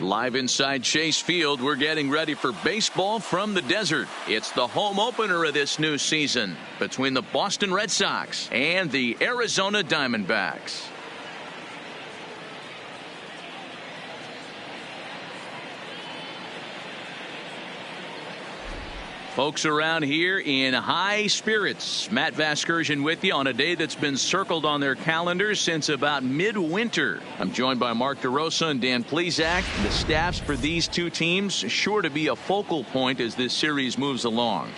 Live inside Chase Field, we're getting ready for baseball from the desert. It's the home opener of this new season between the Boston Red Sox and the Arizona Diamondbacks. Folks around here in high spirits. Matt Vasgersian with you on a day that's been circled on their calendars since about midwinter. I'm joined by Mark DeRosa and Dan Plesac. The staffs for these two teams sure to be a focal point as this series moves along.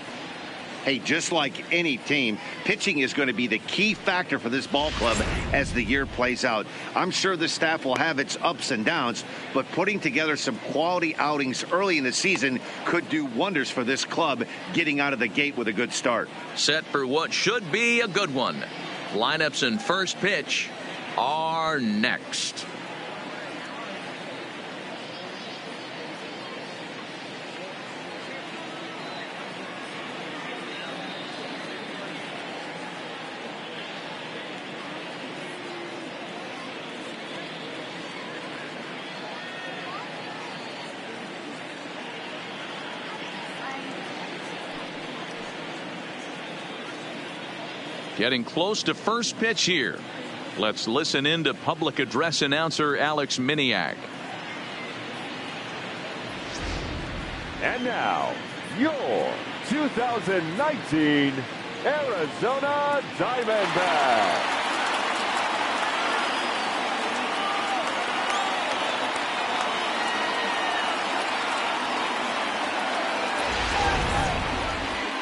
Hey, just like any team, pitching is going to be the key factor for this ball club as the year plays out. I'm sure the staff will have its ups and downs, but putting together some quality outings early in the season could do wonders for this club getting out of the gate with a good start. Set for what should be a good one. Lineups and first pitch are next. Getting close to first pitch here. Let's listen in to public address announcer Alex Miniak. And now, your 2019 Arizona Diamondbacks.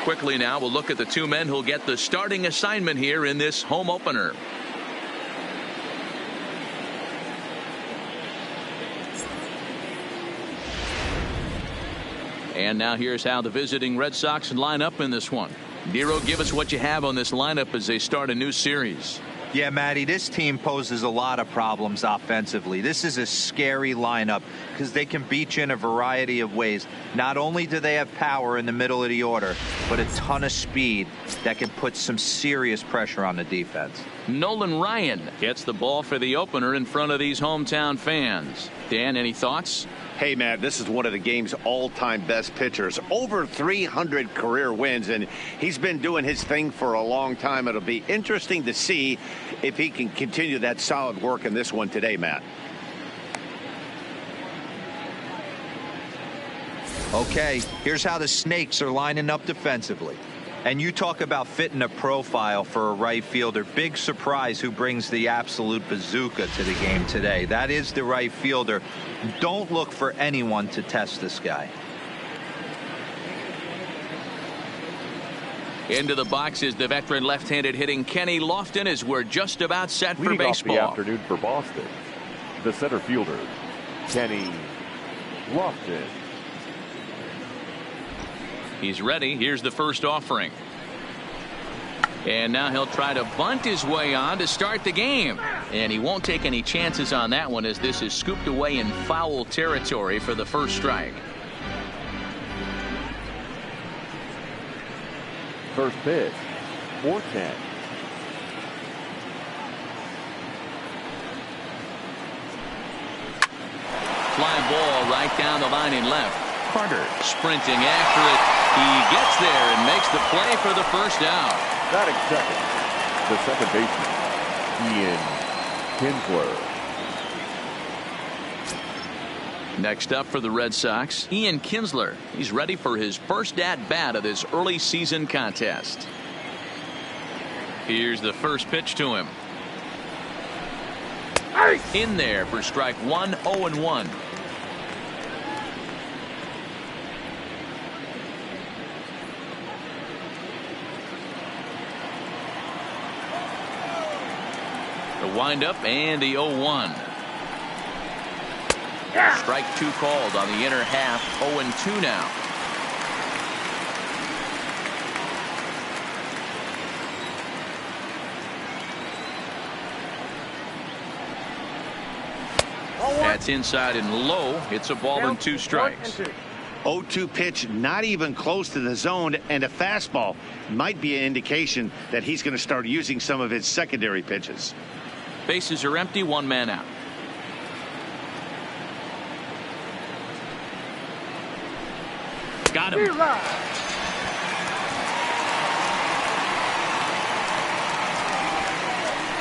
Quickly now, we'll look at the two men who'll get the starting assignment here in this home opener. And now here's how the visiting Red Sox line up in this one. Nero, give us what you have on this lineup as they start a new series. Yeah, Matty, this team poses a lot of problems offensively. This is a scary lineup because they can beat you in a variety of ways. Not only do they have power in the middle of the order, but a ton of speed that can put some serious pressure on the defense. Nolan Ryan gets the ball for the opener in front of these hometown fans. Dan, any thoughts? Hey, Matt, this is one of the game's all-time best pitchers. Over 300 career wins, and he's been doing his thing for a long time. It'll be interesting to see if he can continue that solid work in this one today, Matt. Okay, here's how the Snakes are lining up defensively. And you talk about fitting a profile for a right fielder. Big surprise who brings the absolute bazooka to the game today. That is the right fielder. Don't look for anyone to test this guy. Into the box is the veteran left-handed hitting Kenny Lofton as we're just about set for Leading baseball. off the afternoon for Boston, the center fielder, Kenny Lofton. He's ready. Here's the first offering. And now he'll try to bunt his way on to start the game. And he won't take any chances on that one as this is scooped away in foul territory for the first strike. First pitch, 4-10. Fly ball right down the line in left. Carter sprinting after it. He gets there and makes the play for the first out. Batting second, the second baseman, Ian Kinsler. Next up for the Red Sox, Ian Kinsler. He's ready for his first at-bat of this early season contest. Here's the first pitch to him. In there for strike one, 0-1. The windup and the 0-1. Strike two called on the inner half. 0-2 now. That's inside and low. It's a ball and two strikes. 0-2 pitch, not even close to the zone, and a fastball might be an indication that he's going to start using some of his secondary pitches. Bases are empty, one man out. him.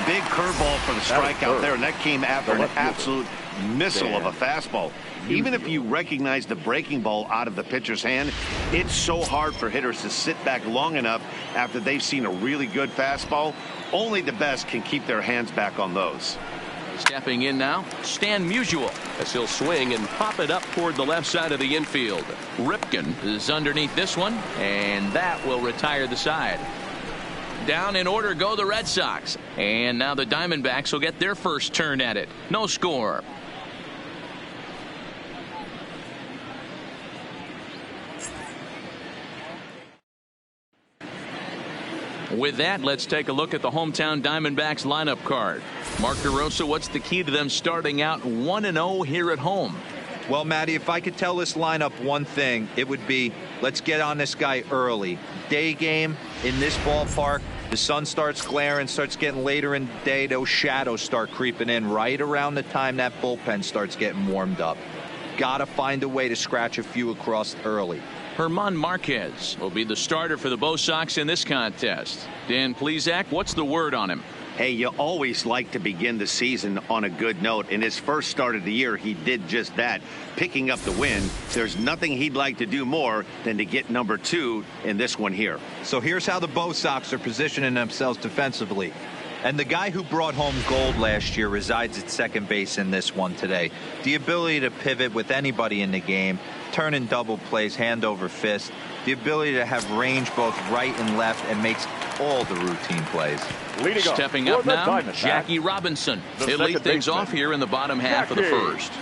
Big curveball for the strikeout there, and that came after an absolute missile of a fastball. Even if you recognize the breaking ball out of the pitcher's hand, it's so hard for hitters to sit back long enough after they've seen a really good fastball. Only the best can keep their hands back on those. Stepping in now, Stan Musial, as he'll swing and pop it up toward the left side of the infield. Ripken is underneath this one, and that will retire the side. Down in order go the Red Sox, and now the Diamondbacks will get their first turn at it. No score. With that, let's take a look at the hometown Diamondbacks lineup card. Mark DeRosa, what's the key to them starting out 1-0 here at home? Well, Matty, if I could tell this lineup one thing, it would be let's get on this guy early. Day game in this ballpark, the sun starts glaring, starts getting later in the day, those shadows start creeping in right around the time that bullpen starts getting warmed up. Got to find a way to scratch a few across early. Herman Marquez will be the starter for the Bo Sox in this contest. Dan Plesac, what's the word on him? Hey, you always like to begin the season on a good note. In his first start of the year, he did just that, picking up the win. There's nothing he'd like to do more than to get number 2 in this one here. So here's how the Bo Sox are positioning themselves defensively. And the guy who brought home gold last year resides at second base in this one today. The ability to pivot with anybody in the game, turn in double plays, hand over fist. The ability to have range both right and left and makes all the routine plays. Stepping up now, Jackie Robinson. He'll lead things off here in the bottom half of the first.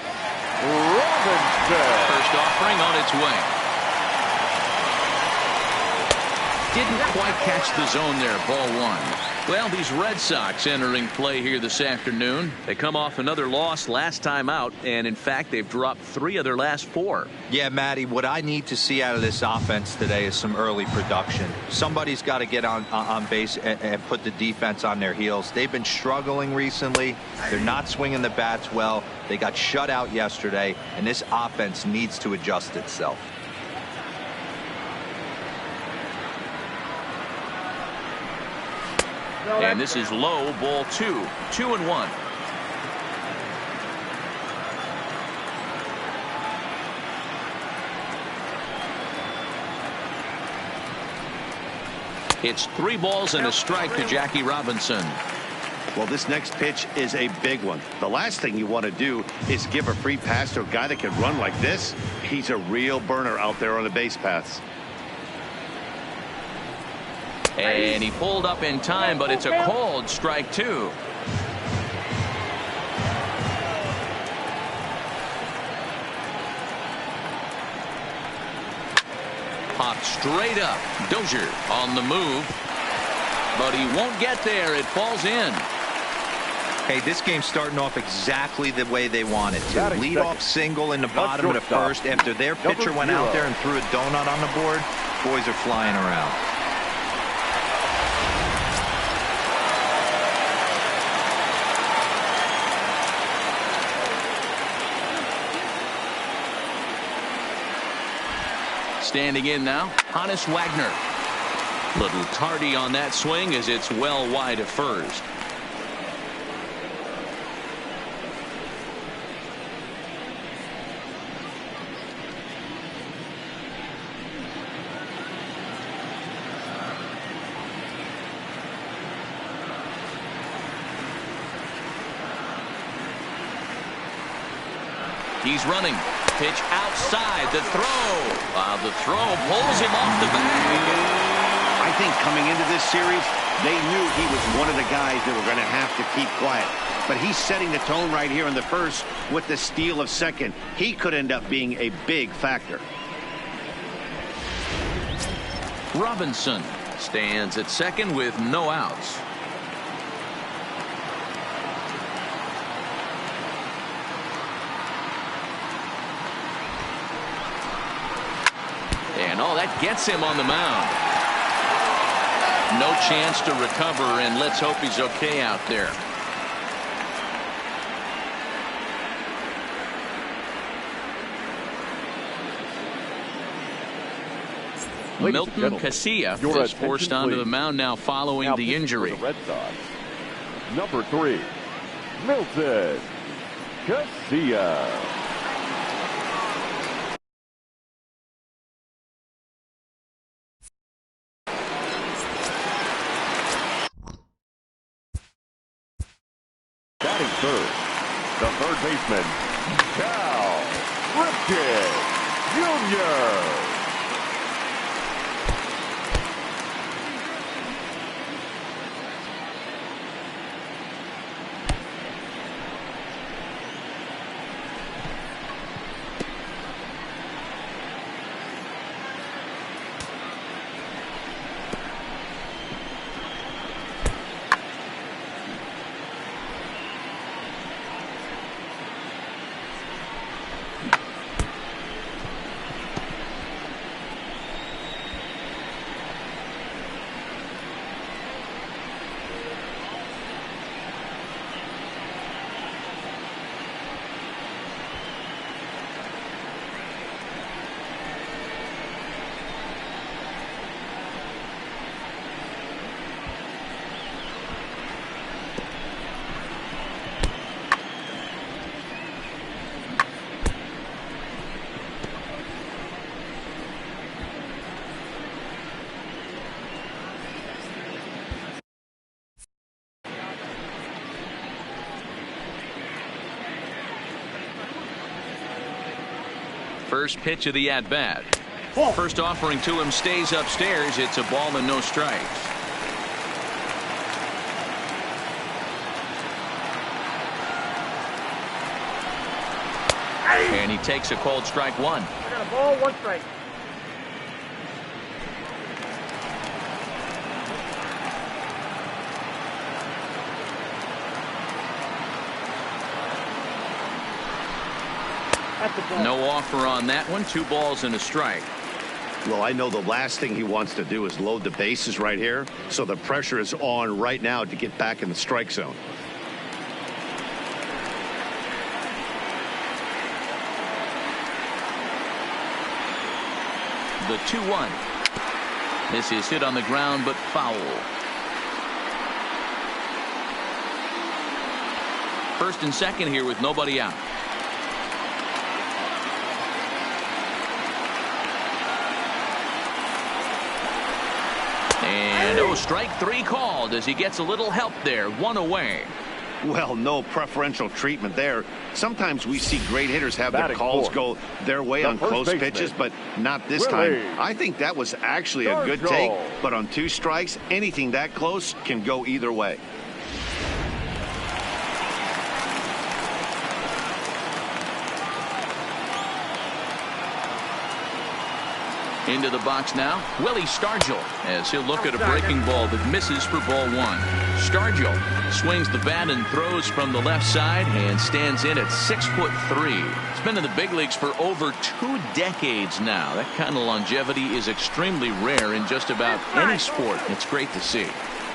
Robinson. First offering on its way. Didn't quite catch the zone there. Ball 1. Well, these Red Sox entering play here this afternoon. They come off another loss last time out, and in fact, they've dropped 3 of their last 4. Yeah, Matty, what I need to see out of this offense today is some early production. Somebody's got to get on base and put the defense on their heels. They've been struggling recently. They're not swinging the bats well. They got shut out yesterday, and this offense needs to adjust itself. And this is low, ball 2. 2-1. It's 3 balls and a strike to Jackie Robinson. Well, this next pitch is a big one. The last thing you want to do is give a free pass to a guy that can run like this. He's a real burner out there on the base paths. And he pulled up in time, but it's a called strike 2. Popped straight up. Dozier on the move, but he won't get there. It falls in. Hey, this game's starting off exactly the way they wanted to. Lead off single in the bottom of the first after their pitcher went out there and threw a donut on the board. Boys are flying around. Standing in now, Hannes Wagner. Little tardy on that swing as it's well wide of first. He's running. Pitch outside. The throw. The throw pulls him off the bag. I think coming into this series, they knew he was one of the guys that were going to have to keep quiet. But he's setting the tone right here in the first with the steal of second. He could end up being a big factor. Robinson stands at second with no outs. And that gets him on the mound. No chance to recover, and let's hope he's okay out there. Milton Casilla is forced onto the mound now following the injury. The Red Sox, number 3, Milton Casilla. Batting third, the third baseman, Cal Ripken Jr. First pitch of the at-bat. First offering to him stays upstairs. It's a ball and no strikes. And he takes a cold strike one. I got a ball, 1 strike. No offer on that one. 2 balls and a strike. Well, I know the last thing he wants to do is load the bases right here, so the pressure is on right now to get back in the strike zone. The 2-1. This is hit on the ground, but foul. First and second here with nobody out. And strike 3 called as he gets a little help there. 1 away. Well, no preferential treatment there. Sometimes we see great hitters have their calls go their way on close pitches, but not this time. I think that was actually a good take, but on 2 strikes, anything that close can go either way. Into the box now, Willie Stargell, as he'll look at a breaking ball that misses for ball 1. Stargell swings the bat and throws from the left side and stands in at 6'3". He's been in the big leagues for over 2 decades now. That kind of longevity is extremely rare in just about any sport. It's great to see.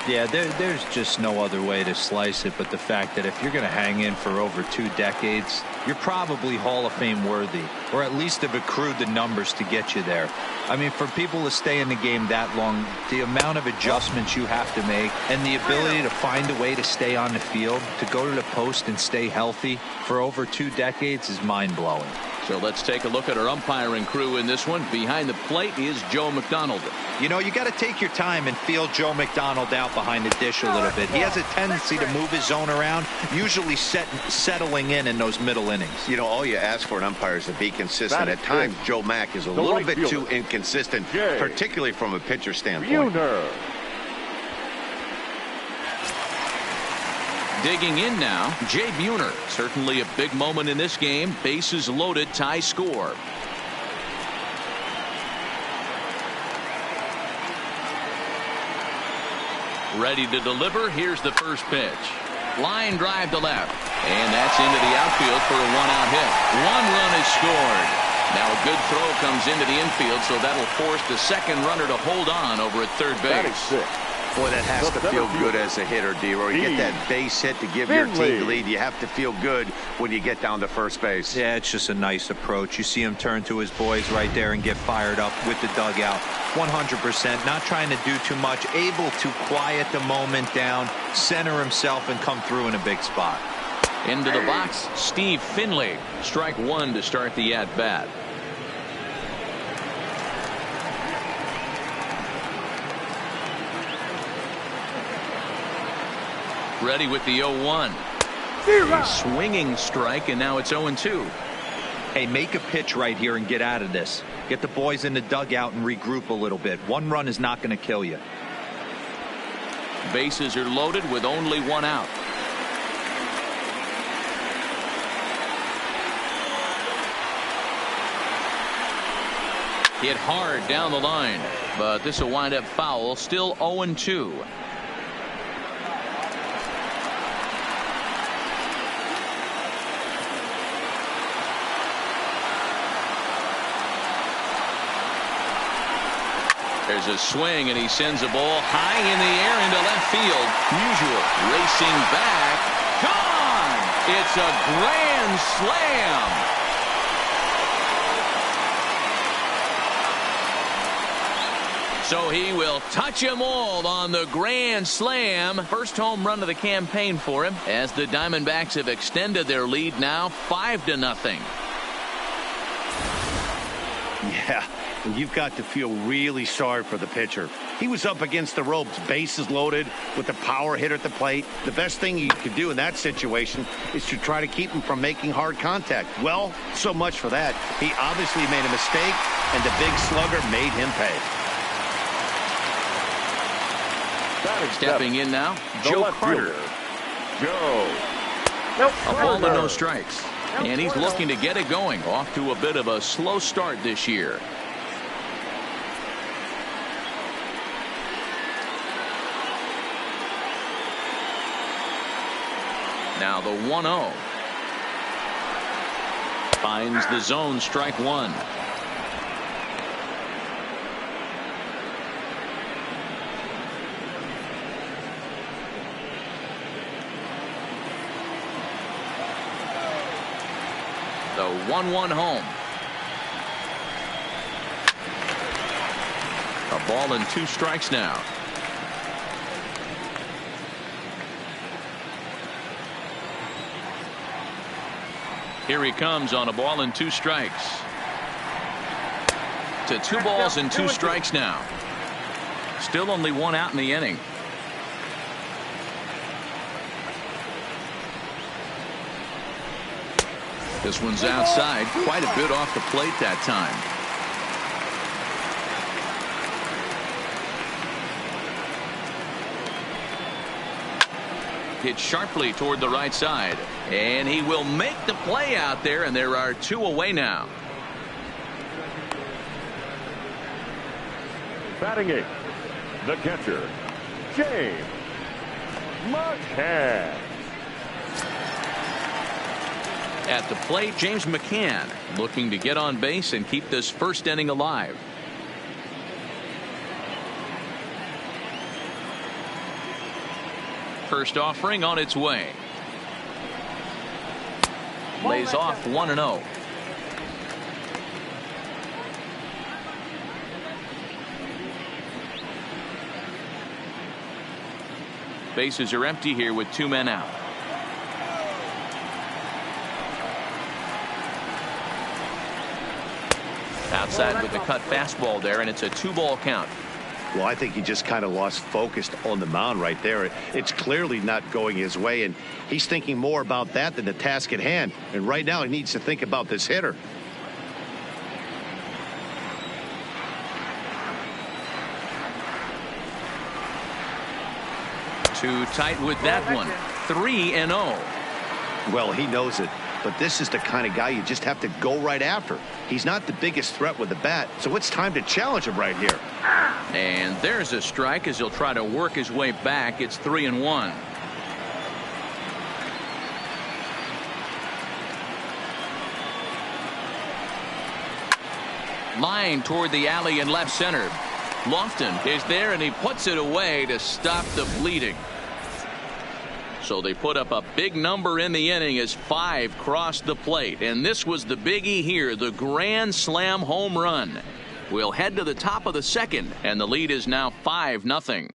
Yeah, there's just no other way to slice it but the fact that if you're going to hang in for over 2 decades, you're probably Hall of Fame worthy, or at least have accrued the numbers to get you there. I mean, for people to stay in the game that long, the amount of adjustments you have to make and the ability to find a way to stay on the field, to go to the post and stay healthy for over 2 decades is mind-blowing. So let's take a look at our umpiring crew in this one. Behind the plate is Joe McDonald. You know, you got to take your time and feel Joe McDonald out behind the dish a little bit. He has a tendency to move his zone around, usually settling in those middle innings. You know, all you ask for an umpire is to be consistent. At times, Joe Mack is a little bit too inconsistent, particularly from a pitcher standpoint. Digging in now, Jay Buhner. Certainly a big moment in this game. Bases loaded, tie score. Ready to deliver. Here's the first pitch. Line drive to left. And that's into the outfield for a 1-out hit. 1 run is scored. Now a good throw comes into the infield, so that'll force the second runner to hold on over at third base. Boy, that has to feel good as a hitter, D-Roy. You get that base hit to give your team the lead. You have to feel good when you get down to first base. Yeah, it's just a nice approach. You see him turn to his boys right there and get fired up with the dugout. 100%, not trying to do too much, able to quiet the moment down, center himself, and come through in a big spot. Into the box, Steve Finley. Strike one to start the at-bat. Ready with the 0-1. A swinging strike, and now it's 0-2. Hey, make a pitch right here and get out of this. Get the boys in the dugout and regroup a little bit. One run is not going to kill you. Bases are loaded with only one out. Hit hard down the line, but this will wind up foul. Still 0-2. There's a swing, and he sends a ball high in the air into left field. Usual racing back. Gone! It's a grand slam. So he will touch them all on the grand slam. First home run of the campaign for him, as the Diamondbacks have extended their lead now 5-0. Yeah, and you've got to feel really sorry for the pitcher. He was up against the ropes, bases loaded, with a power hitter at the plate. The best thing you could do in that situation is to try to keep him from making hard contact. Well, so much for that. He obviously made a mistake, and the big slugger made him pay. Stepping in now, Joe Carter. A ball and no strikes. And he's looking to get it going. Off to a bit of a slow start this year. Now the 1-0. Finds the zone, strike one. The 1-1 home. A ball and 2 strikes now. Here he comes on a ball and 2 strikes. To 2 balls and 2 strikes now. Still only 1 out in the inning. This one's outside, quite a bit off the plate that time. Hit sharply toward the right side, and he will make the play out there, and there are 2 away now. Batting 8th, the catcher, James McCann. At the plate, James McCann looking to get on base and keep this first inning alive. First offering on its way. Lays off 1-0. Bases are empty here with 2 men out. Outside with the cut fastball there, and it's a 2-ball count. Well, I think he just kind of lost focus on the mound right there. It's clearly not going his way, and he's thinking more about that than the task at hand. And right now he needs to think about this hitter. Too tight with that one. 3-0. Well, he knows it, but this is the kind of guy you just have to go right after. He's not the biggest threat with the bat, so it's time to challenge him right here. And there's a strike as he'll try to work his way back. It's 3-1. Line toward the alley in left center. Lofton is there, and he puts it away to stop the bleeding. So they put up a big number in the inning as 5 crossed the plate. And this was the biggie here, the grand slam home run. We'll head to the top of the second, and the lead is now 5-0.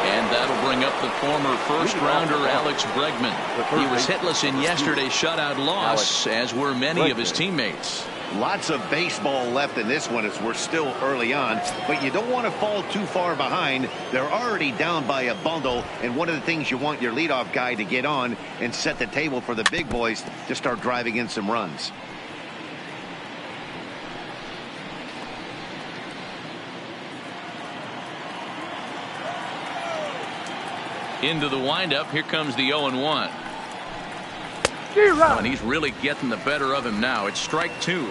And that'll bring up the former first-rounder Alex Bregman. He was hitless in yesterday's shutout loss, as were many of his teammates. Lots of baseball left in this one as we're still early on, but you don't want to fall too far behind. They're already down by a bundle, and one of the things you want your leadoff guy to get on and set the table for the big boys to start driving in some runs. Into the windup, here comes the 0-1. And he's really getting the better of him now. It's strike 2.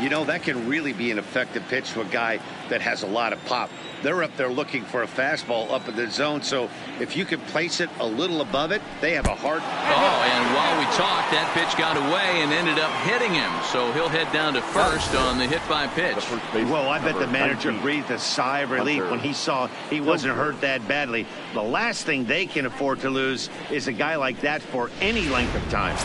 You know, that can really be an effective pitch to a guy that has a lot of pop. They're up there looking for a fastball up in the zone, so if you can place it a little above it, they have a hard. Oh, and while we talked, that pitch got away and ended up hitting him, so he'll head down to first on the hit by pitch. Well, I bet the manager breathed a sigh of relief when he saw he wasn't hurt that badly. The last thing they can afford to lose is a guy like that for any length of time.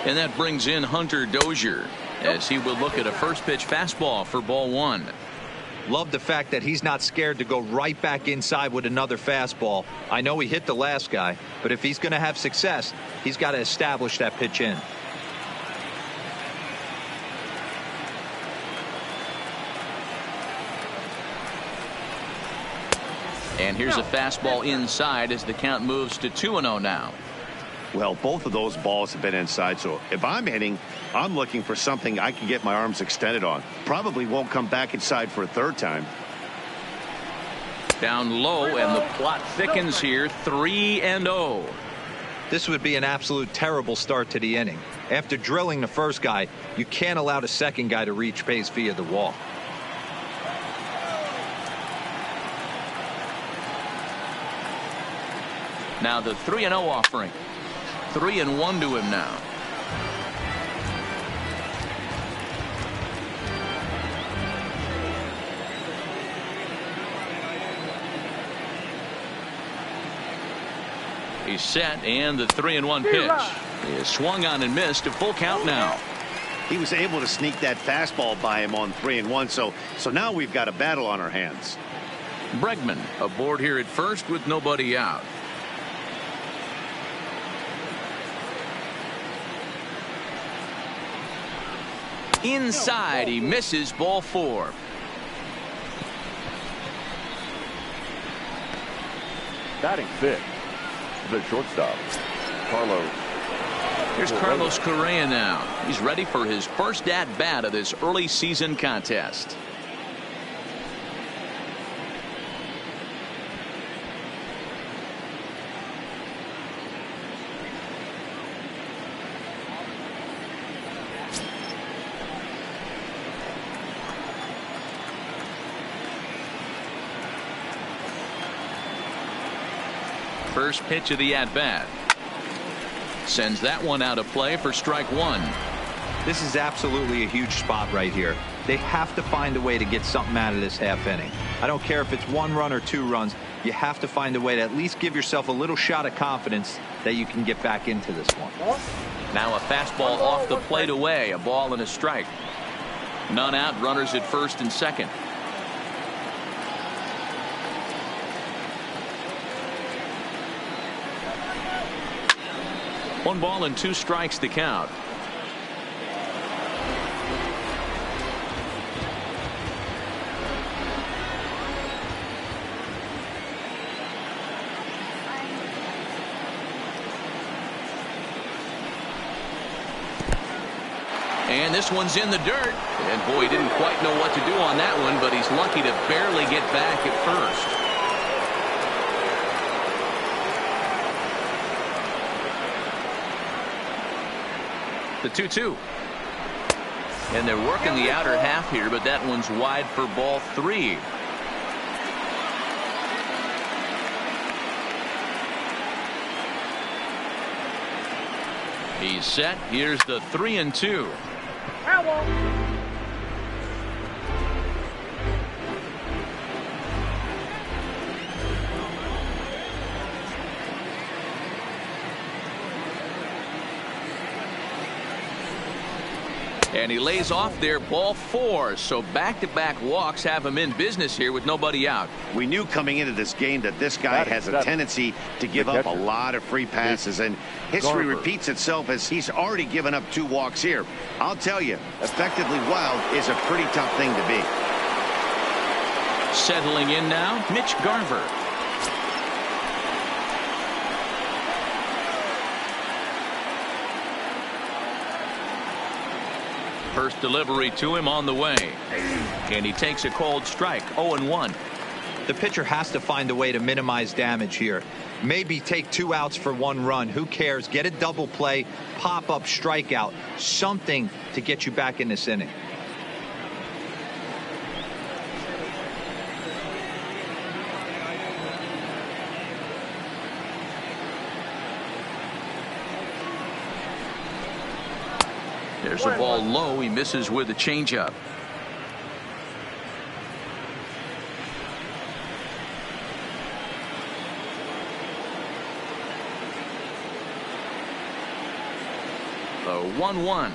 And that brings in Hunter Dozier as he will look at a first pitch fastball for ball 1. Love the fact that he's not scared to go right back inside with another fastball. I know he hit the last guy, but if he's going to have success, he's got to establish that pitch in. And here's a fastball inside as the count moves to 2-0 now. Well, both of those balls have been inside, so if I'm hitting, I'm looking for something I can get my arms extended on. Probably won't come back inside for a third time. Down low, and the plot thickens here, 3-0. This would be an absolute terrible start to the inning. After drilling the first guy, you can't allow the second guy to reach base via the wall. Now the 3-0 offering. 3-1 to him now. He's set, and the 3-1 pitch is swung on and missed. A full count now. He was able to sneak that fastball by him on 3-1, so now we've got a battle on our hands. Bregman aboard here at first with nobody out. Inside, he misses, ball 4. Batting 5th, the shortstop, Carlos. Here's Carlos Correa now. He's ready for his first at-bat of this early season contest. First pitch of the at-bat. Sends that one out of play for strike 1. This is absolutely a huge spot right here. They have to find a way to get something out of this half inning. I don't care if it's 1 run or 2 runs. You have to find a way to at least give yourself a little shot of confidence that you can get back into this one. Now a fastball off the plate away. A ball and a strike. None out. Runners at first and second. One ball and 2 strikes to count. And this one's in the dirt. And boy, he didn't quite know what to do on that one, but he's lucky to barely get back at first. The 2-2. And they're working the outer half here, but that one's wide for ball 3. He's set. Here's the 3-2. And he lays off there, ball 4. So back-to-back walks have him in business here with nobody out. We knew coming into this game that this guy has a tendency to give up a lot of free passes, and history repeats itself as he's already given up 2 walks here. I'll tell you, effectively wild is a pretty tough thing to be. Settling in now, Mitch Garver. First delivery to him on the way. And he takes a cold strike. 0-1. The pitcher has to find a way to minimize damage here. Maybe take 2 outs for 1 run. Who cares? Get a double play, pop up, strikeout. Something to get you back in this inning. There's a ball low. He misses with a changeup. The 1-1.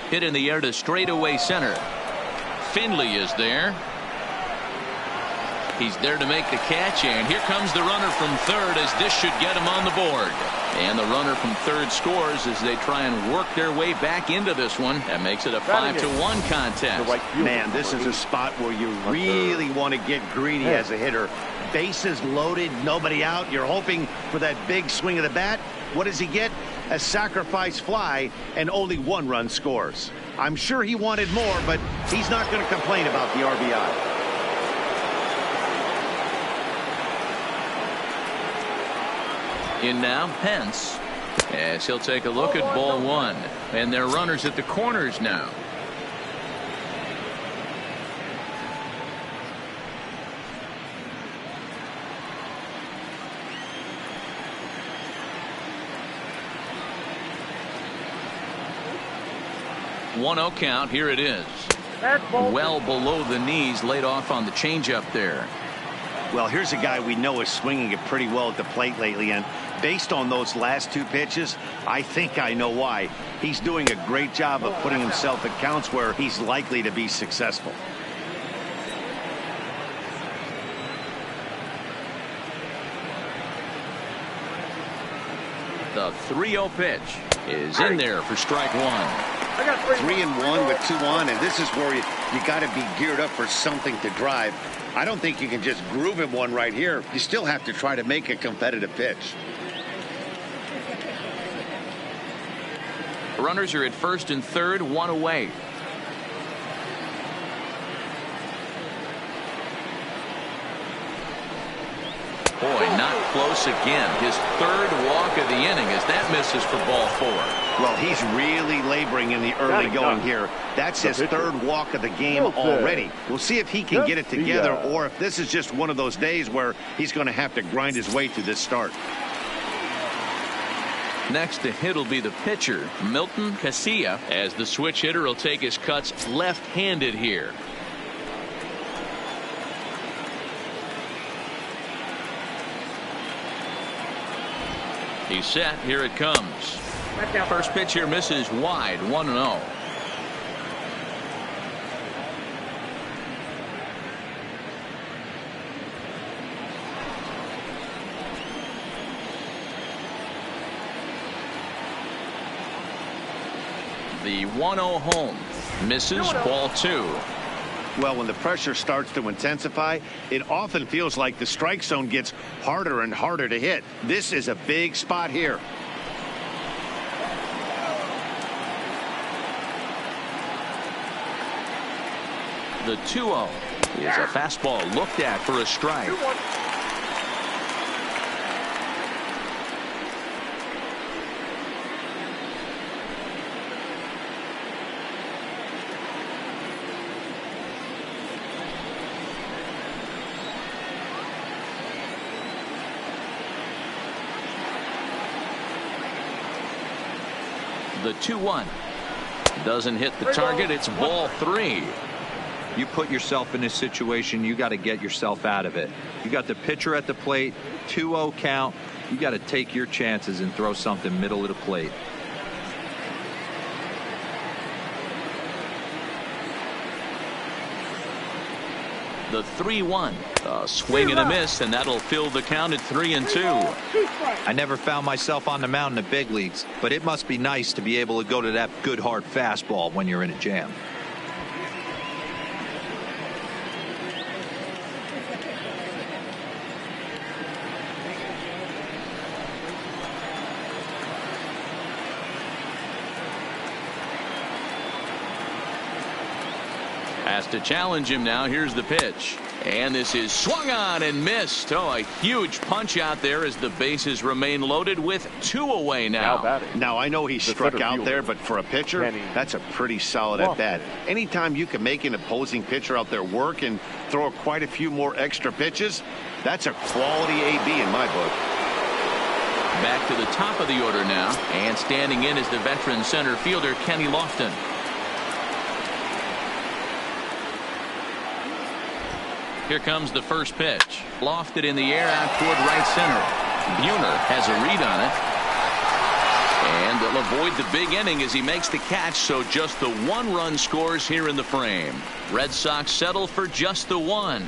Hit in the air to straightaway center. Finley is there. He's there to make the catch, and here comes the runner from third as this should get him on the board. And the runner from third scores as they try and work their way back into this one. That makes it a 5-1 contest. Man, this is a spot where you really want to get greedy as a hitter. Bases loaded, nobody out. You're hoping for that big swing of the bat. What does he get? A sacrifice fly, and only 1 run scores. I'm sure he wanted more, but he's not going to complain about the RBI. In now, Pence, as he'll take a look at ball 1. And they're runners at the corners now. One 0 count. Here it is. Well below the knees, laid off on the changeup there. Well, here's a guy we know is swinging it pretty well at the plate lately, and based on those last 2 pitches, I think I know why. He's doing a great job of putting himself at counts where he's likely to be successful. The 3-0 pitch is in there for strike 1. 3-1 with 2 on, and this is where you got to be geared up for something to drive. I don't think you can just groove him one right here. You still have to try to make a competitive pitch. Runners are at first and third, 1 away. Boy, not close again. His 3rd walk of the inning as that misses for ball 4. Well, he's really laboring in the early going here. That's his 3rd walk of the game already. We'll see if he can get it together or if this is just one of those days where he's going to have to grind his way through this start. Next to hit will be the pitcher, Milton Casilla, as the switch hitter will take his cuts left-handed here. He's set. Here it comes. First pitch here misses wide. 1-0. The 1-0 home misses, ball 2. Well, when the pressure starts to intensify, it often feels like the strike zone gets harder and harder to hit. This is a big spot here. The 2-0 is a fastball looked at for a strike. The 2-1. Doesn't hit the target. It's ball 3. You put yourself in this situation, you got to get yourself out of it. You got the pitcher at the plate, 2-0 count. You got to take your chances and throw something middle of the plate. The 3-1. A swing and a miss, and that'll fill the count at 3-2. I never found myself on the mound in the big leagues, but it must be nice to be able to go to that good hard fastball when you're in a jam. Has to challenge him now. Here's the pitch. And this is swung on and missed. Oh, a huge punch out there as the bases remain loaded with 2 away now. Now, I know he struck out there, but for a pitcher, that's a pretty solid at bat. Anytime you can make an opposing pitcher out there work and throw quite a few more extra pitches, that's a quality AB in my book. Back to the top of the order now. And standing in is the veteran center fielder, Kenny Lofton. Here comes the first pitch. Lofted in the air out toward right center. Buhner has a read on it. And they'll avoid the big inning as he makes the catch, so just the 1 run scores here in the frame. Red Sox settle for just the 1.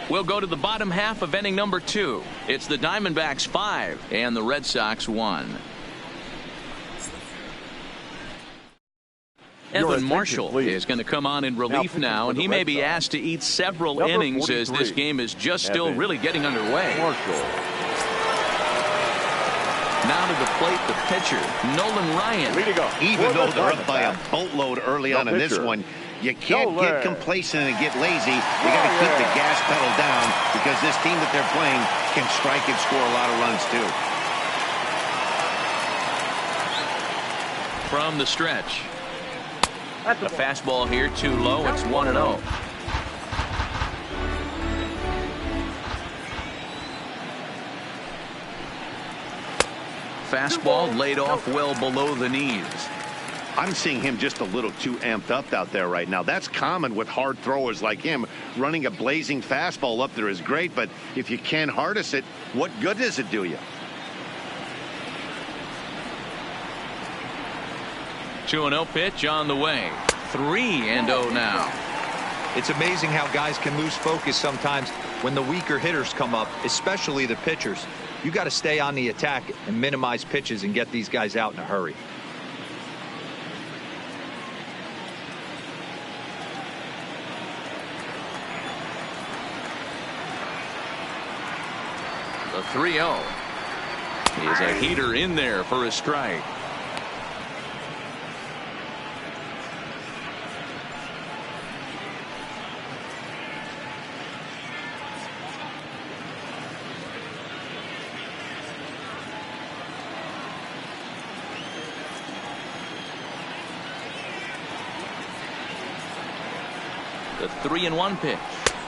We'll go to the bottom half of inning number 2. It's the Diamondbacks 5 and the Red Sox 1. Evan Marshall is going to come on in relief now, and he may be asked to eat several innings as this game is just still really getting underway. Now to the plate, the pitcher, Nolan Ryan. Even though they're up by a boatload early on in this one, you can't get complacent and get lazy. You got to keep the gas pedal down because this team that they're playing can strike and score a lot of runs too. From the stretch. The fastball here too low. It's 1-0. Fastball laid off well below the knees. I'm seeing him just a little too amped up out there right now. That's common with hard throwers like him. Running a blazing fastball up there is great, but if you can't harness it, what good does it do you? 2-0 pitch on the way. 3-0 now. It's amazing how guys can lose focus sometimes when the weaker hitters come up, especially the pitchers. You got to stay on the attack and minimize pitches and get these guys out in a hurry. The 3-0 is a heater in there for a strike. The 3-1 pitch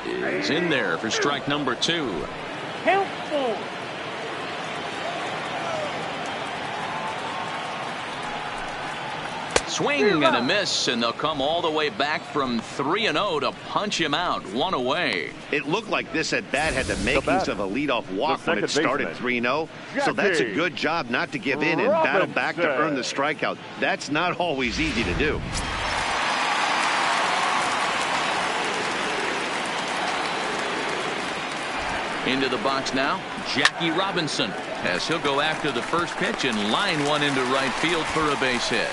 is in there for strike number 2. Helpful. Swing and a miss, and they'll come all the way back from 3-0 to punch him out. 1 away. It looked like this at bat had the makings of a leadoff walk when it started 3-0. So that's a good job not to give in and battle back to earn the strikeout. That's not always easy to do. Into the box now, Jackie Robinson, as he'll go after the first pitch and line one into right field for a base hit.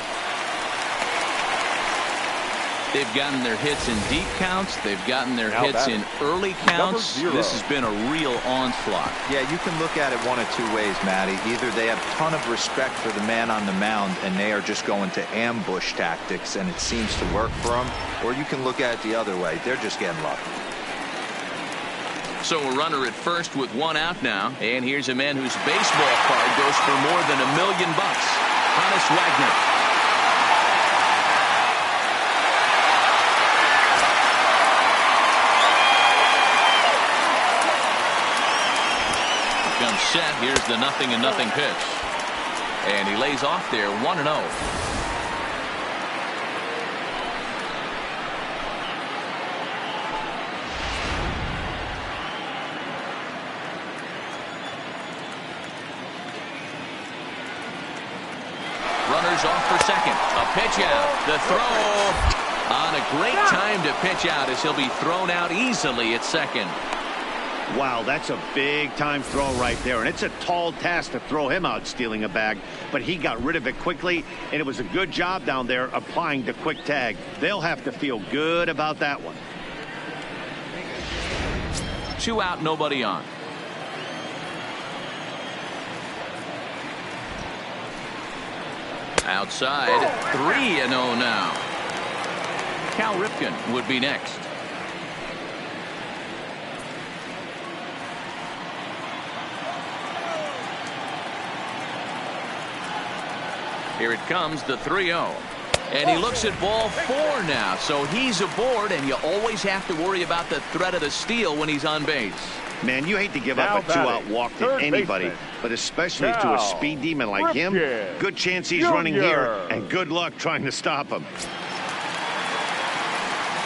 They've gotten their hits in deep counts. They've gotten their hits in early counts. This has been a real onslaught. Yeah, you can look at it one of 2 ways, Matty. Either they have a ton of respect for the man on the mound and they are just going to ambush tactics and it seems to work for them, or you can look at it the other way. They're just getting lucky. So a runner at first with 1 out now. And here's a man whose baseball card goes for more than $1 million. Honus Wagner. Comes set. Here's the 0-0 pitch. And he lays off there 1-0. off for second. A pitch out. The throw on a great time to pitch out as he'll be thrown out easily at second. Wow, that's a big-time throw right there, and it's a tall task to throw him out stealing a bag, but he got rid of it quickly, and it was a good job down there applying the quick tag. They'll have to feel good about that one. 2 out, nobody on. Outside, 3-0 now. Cal Ripken would be next. Here it comes, the 3-0. And he looks at ball 4 now. So he's aboard, and you always have to worry about the threat of the steal when he's on base. Man, you hate to give up a 2-out walk to anybody, but especially to a speed demon like him. Good chance he's running here, and good luck trying to stop him.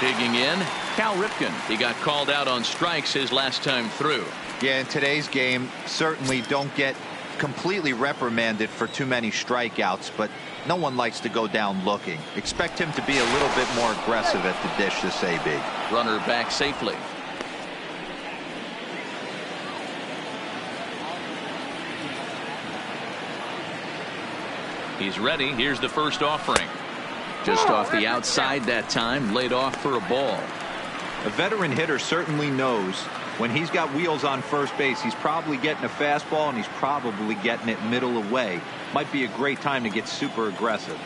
Digging in, Cal Ripken. He got called out on strikes his last time through. Yeah, in today's game, certainly don't get completely reprimanded for too many strikeouts, but no one likes to go down looking. Expect him to be a little bit more aggressive at the dish this AB. Runner back safely. He's ready. Here's the first offering. Just off the outside that time, laid off for a ball. A veteran hitter certainly knows when he's got wheels on first base, he's probably getting a fastball and he's probably getting it middle away. Might be a great time to get super aggressive.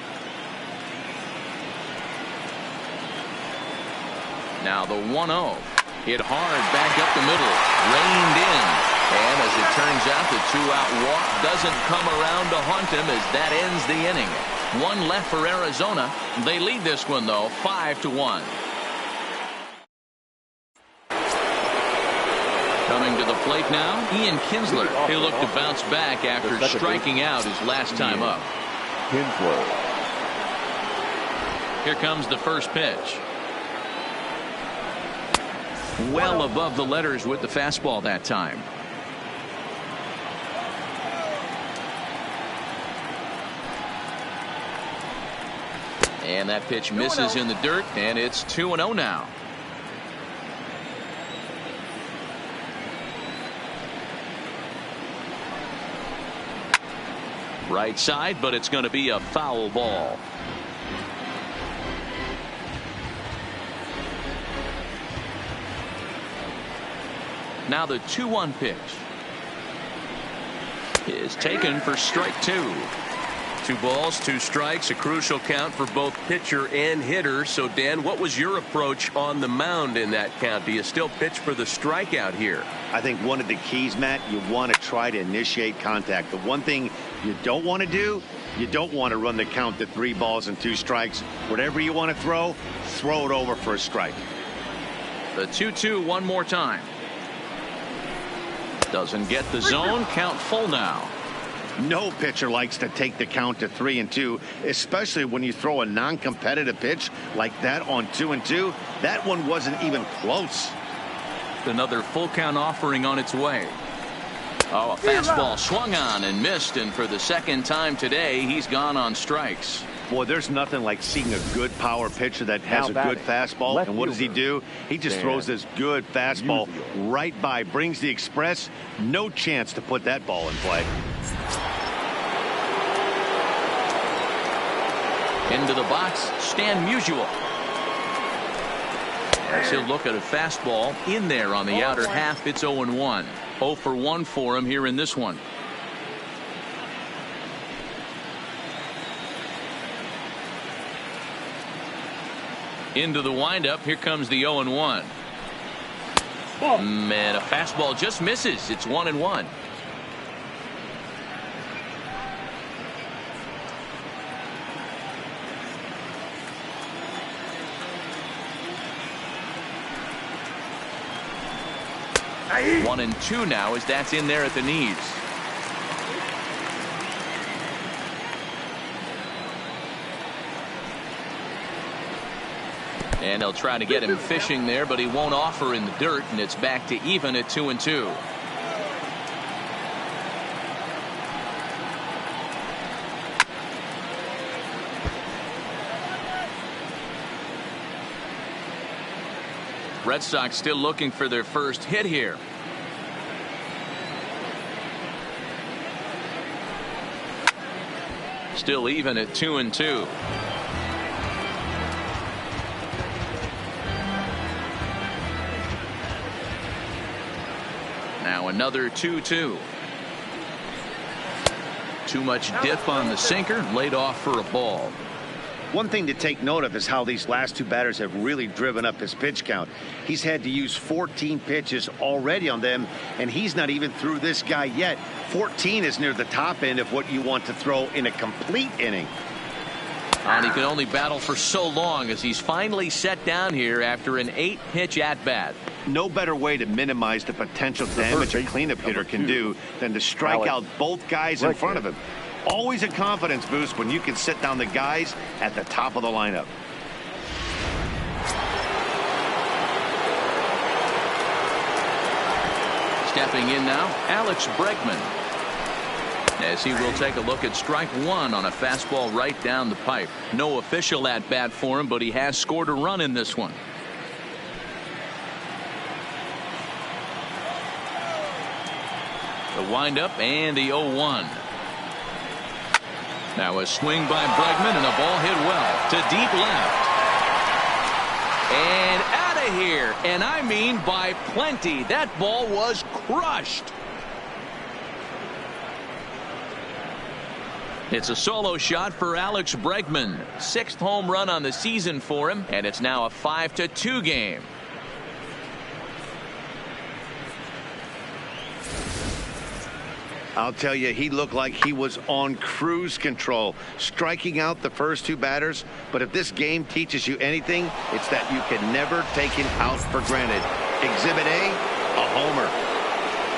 Now the 1-0. Hit hard back up the middle. Reined in. And as it turns out, the 2-out walk doesn't come around to haunt him as that ends the inning. 1 left for Arizona. They lead this one, though, 5-1. Coming to the plate now, Ian Kinsler. He'll look to bounce back after striking out his last time up. Kinsler. Here comes the first pitch. Well above the letters with the fastball that time. And that pitch misses in the dirt, and it's 2-0 now. Right side, but it's going to be a foul ball. Now the 2-1 pitch is taken for strike 2. 2 balls, 2 strikes, a crucial count for both pitcher and hitter. So, Dan, what was your approach on the mound in that count? Do you still pitch for the strikeout here? I think one of the keys, Matt, you want to try to initiate contact. The one thing you don't want to do, you don't want to run the count to 3 balls and 2 strikes. Whatever you want to throw it over for a strike. The 2-2 one more time. Doesn't get the zone. Count full now. No pitcher likes to take the count to 3-2, especially when you throw a non-competitive pitch like that on 2-2. That one wasn't even close. Another full count offering on its way. Oh, a fastball swung on and missed, and for the second time today, he's gone on strikes. Boy, there's nothing like seeing a good power pitcher that has a good fastball. And what does he do? He just throws this good fastball right by, brings the express. No chance to put that ball in play. Into the box, Stan Musial. As he'll look at a fastball in there on the outer half, it's 0-1. 0 for 1 for him here in this one. Into the windup, here comes the 0-1. Man, a fastball just misses. It's 1-1. Ahí. 1-2 now as that's in there at the knees. And they'll try to get him fishing there, but he won't offer in the dirt, and it's back to even at 2-2. Red Sox still looking for their first hit here. Still even at 2-2. Now another 2-2. Too much dip on the sinker, laid off for a ball. One thing to take note of is how these last two batters have really driven up his pitch count. He's had to use 14 pitches already on them, and he's not even through this guy yet. 14 is near the top end of what you want to throw in a complete inning. And he could only battle for so long as he's finally set down here after an 8-pitch at-bat. No better way to minimize the potential damage a cleanup hitter can do than to strike out both guys in front of him. Always a confidence boost when you can sit down the guys at the top of the lineup. Stepping in now, Alex Bregman. As he will take a look at strike one on a fastball right down the pipe. No official at bat for him, but he has scored a run in this one. The windup and the 0-1. Now a swing by Bregman and a ball hit well to deep left. And out of here. And I mean by plenty. That ball was crushed. It's a solo shot for Alex Bregman. 6th home run on the season for him, and it's now a 5-2 game. I'll tell you, he looked like he was on cruise control, striking out the first two batters. But if this game teaches you anything, it's that you can never take him out for granted. Exhibit A, a homer.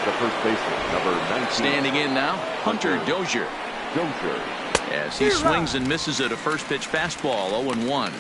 The first baseman, number 19. Standing in now, Hunter Dozier. As he swings and misses at a first pitch fastball, 0-1.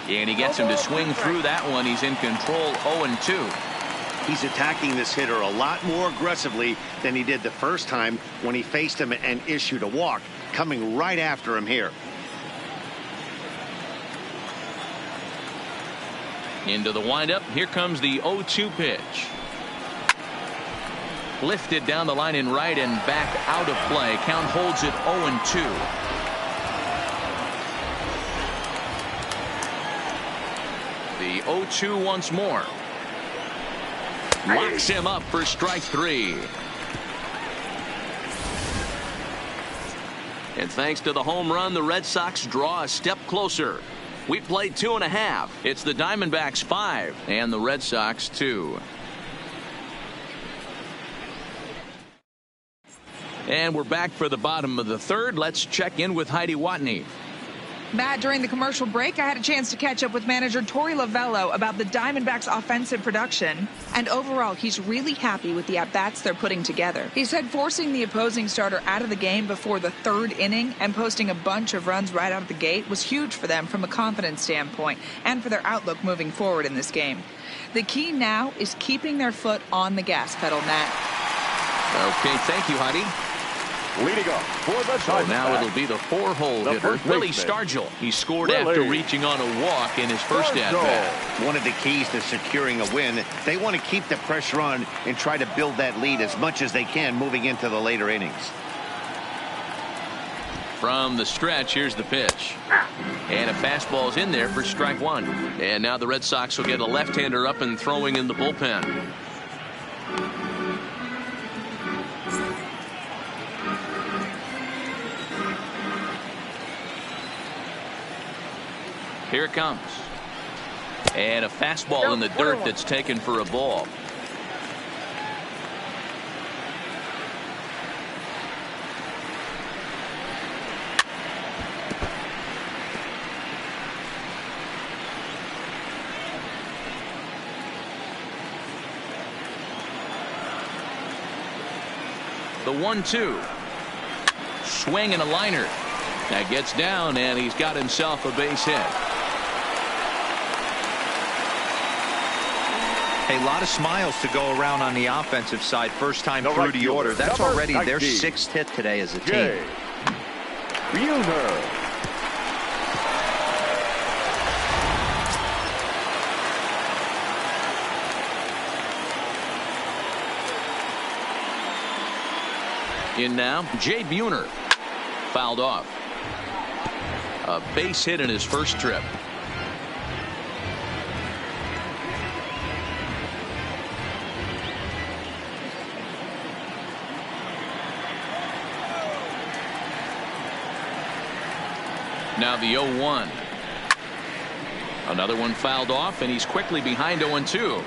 And he gets him to swing through that one. He's in control, 0-2. He's attacking this hitter a lot more aggressively than he did the first time when he faced him and issued a walk, coming right after him here. Into the windup. Here comes the 0-2 pitch. Lifted down the line in right and back out of play. Count holds it 0-2. The 0-2 once more. Locks him up for strike three. And thanks to the home run, the Red Sox draw a step closer. We played 2.5. It's the Diamondbacks 5 and the Red Sox 2. And we're back for the bottom of the third. Let's check in with Heidi Watney. Matt, during the commercial break, I had a chance to catch up with manager Torey Lovello about the Diamondbacks' offensive production. And overall, he's really happy with the at-bats they're putting together. He said forcing the opposing starter out of the game before the third inning and posting a bunch of runs right out of the gate was huge for them from a confidence standpoint and for their outlook moving forward in this game. The key now is keeping their foot on the gas pedal, Matt. Okay, thank you, Heidi. Leading off for the So now it'll be the 4-hole hitter, Willie Stargell. He scored after reaching on a walk in his first at-bat. One of the keys to securing a win, they want to keep the pressure on and try to build that lead as much as they can moving into the later innings. From the stretch, here's the pitch. And a fastball's in there for strike one. And now the Red Sox will get a left-hander up and throwing in the bullpen. Here it comes. And a fastball in the dirt that's taken for a ball. The 1-2. Swing and a liner. That gets down, and he's got himself a base hit. A lot of smiles to go around on the offensive side. First time The through right the order. fielder, That's number already their 19. 6th hit today as a team. Jay Buhner. In now, Jay Buhner. Fouled off. A base hit in his first trip. Now the 0-1. Another one fouled off, and he's quickly behind 0-2.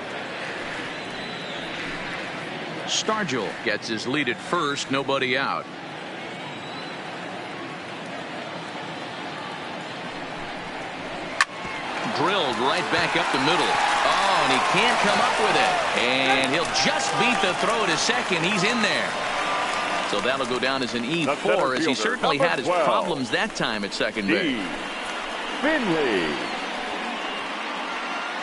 Stargell gets his lead at first, nobody out. Drilled right back up the middle. Oh, and he can't come up with it. And he'll just beat the throw to second. He's in there. So that'll go down as an E4, as he certainly had his problems that time at second base. Finley.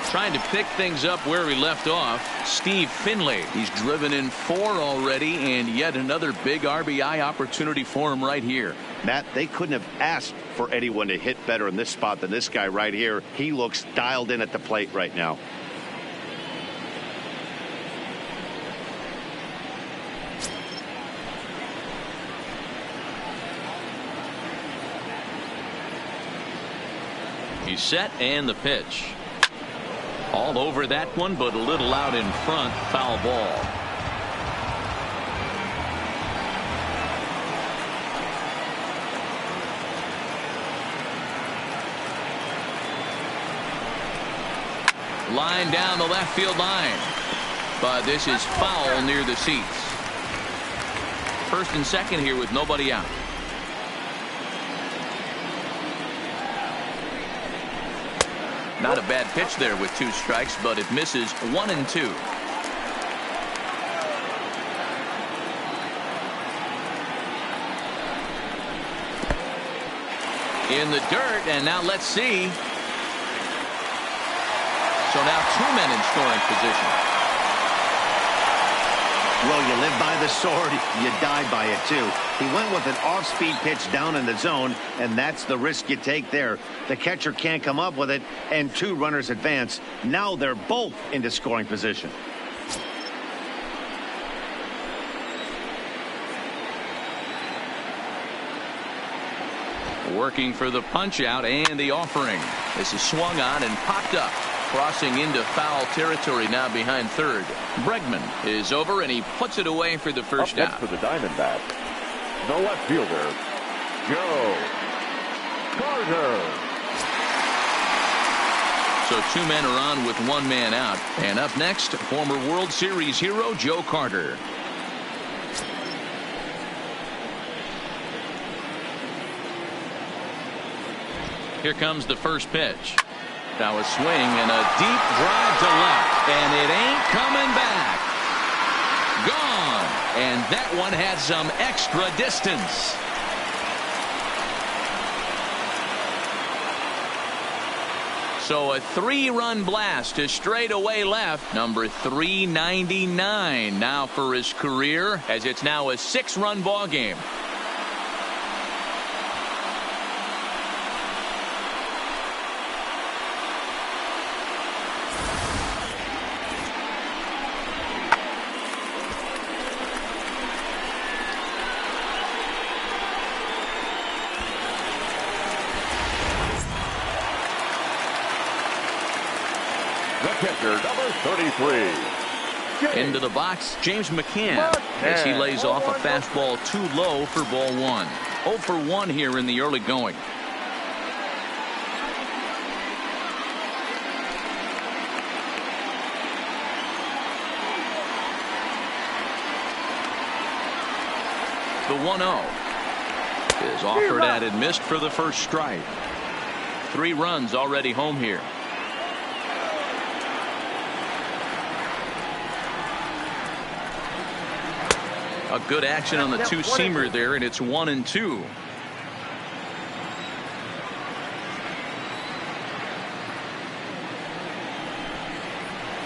Trying to pick things up where he left off, Steve Finley. He's driven in 4 already, and yet another big RBI opportunity for him right here. Matt, they couldn't have asked for anyone to hit better in this spot than this guy right here. He looks dialed in at the plate right now. He's set, and the pitch. All over that one, but a little out in front. Foul ball. Line down the left field line. But this is foul near the seats. First and second here with nobody out. Not a bad pitch there with 2 strikes, but it misses 1-2. In the dirt, and now let's see. So now 2 men in scoring position. Well, you live by the sword, you die by it too. He went with an off-speed pitch down in the zone, and that's the risk you take there. The catcher can't come up with it, and 2 runners advance. Now they're both into scoring position. Working for the punch out and the offering. This is swung on and popped up. Crossing into foul territory now behind third. Bregman is over, and he puts it away for the first out. For the Diamondbacks, the left fielder, Joe Carter. So 2 men are on with 1 man out. And up next, former World Series hero Joe Carter. Here comes the first pitch. Now a swing and a deep drive to left, and it ain't coming back. Gone, and that one had some extra distance. So a 3-run blast to straightaway left. Number 399 now for his career, as it's now a 6-run ball game. Pitcher number 33. Into the box, James McCann, as he lays off a fastball too low for ball 1. 0 for 1 here in the early going. The 1-0 is offered at and missed for the first strike. 3 runs already home here. A good action on the 2-seamer there, and it's 1-2.